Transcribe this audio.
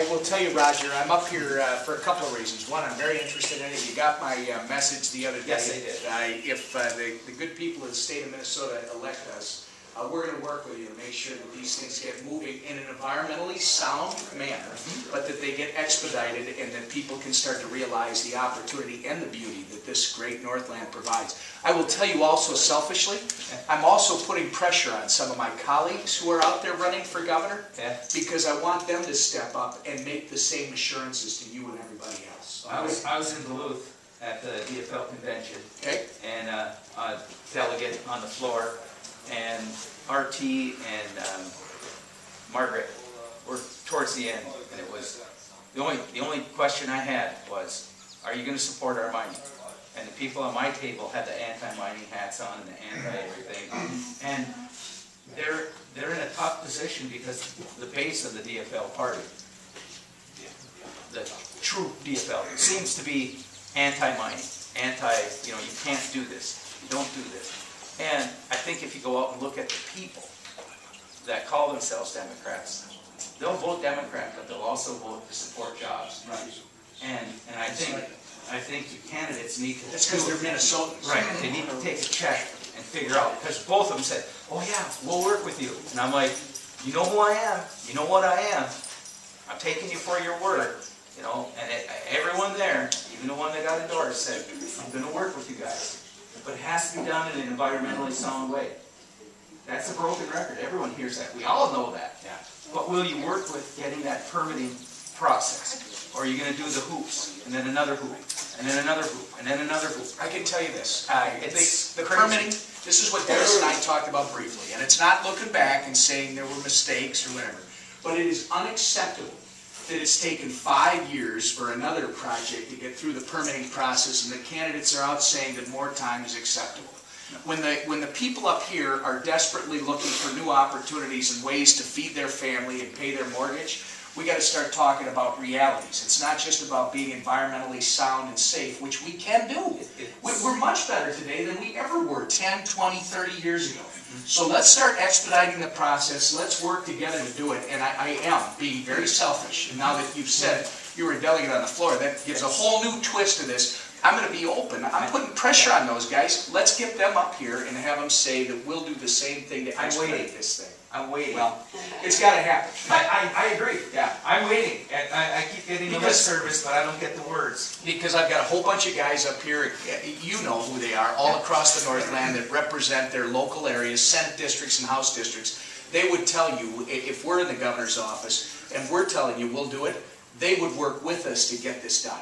I will tell you, Roger, I'm up here for a couple of reasons. One, I'm very interested in it. You got my message the other day. Yes, I did. If the good people of the state of Minnesota elect us, we're going to work with you to make sure that these things get moving in an environmentally sound manner, but that they get expedited and that people can start to realize the opportunity and the beauty that this great Northland provides. I will tell you also selfishly, I'm also putting pressure on some of my colleagues who are out there running for governor, because I want them to step up and make the same assurances to you and everybody else. I was in Duluth at the DFL convention, and a delegate on the floor, and RT and Margaret were towards the end, and it was the only question I had was, are you going to support our mining? And the people on my table had the anti-mining hats on and the anti-everything, and they're in a tough position because the base of the DFL party, the true DFL, seems to be anti-mining, you can't do this, you don't do this. And I think if you go out and look at the people that call themselves Democrats, they'll vote Democrat, but they'll also vote to support jobs. Right. And I think the candidates need to. That's because they're Minnesotans. Right. They need to take a check and figure out, because both of them said, "Oh yeah, we'll work with you." And I'm like, you know who I am. You know what I am. I'm taking you for your word. And everyone there, even the one that got endorsed, said, "I'm going to work with you guys." But it has to be done in an environmentally sound way. That's a broken record. Everyone hears that. We all know that. Yeah. But will you work with getting that permitting process? Or are you going to do the hoops, and then another hoop, and then another hoop, and then another hoop? I can tell you this. The permitting, this is what Dennis and I talked about briefly, and it's not looking back and saying there were mistakes or whatever, but it is unacceptable that it's taken 5 years for another project to get through the permitting process, and the candidates are out saying that more time is acceptable. When the people up here are desperately looking for new opportunities and ways to feed their family and pay their mortgage, we got to start talking about realities. It's not just about being environmentally sound and safe, which we can do. We're much better today than we ever were 10, 20, 30 years ago. So let's start expediting the process. Let's work together to do it. And I am being very selfish. And now that you've said you were a delegate on the floor, that gives a whole new twist to this. I'm going to be open. I'm putting pressure on those guys. Let's get them up here and have them say that we'll do the same thing to expedite this thing. I'm waiting. Well, it's got to happen. I agree. Yeah. I'm waiting. I keep getting the lip service, but I don't get the words. Because I've got a whole bunch of guys up here, you know who they are, all across the Northland that represent their local areas, Senate districts and House districts. They would tell you, if we're in the governor's office and we're telling you we'll do it, they would work with us to get this done.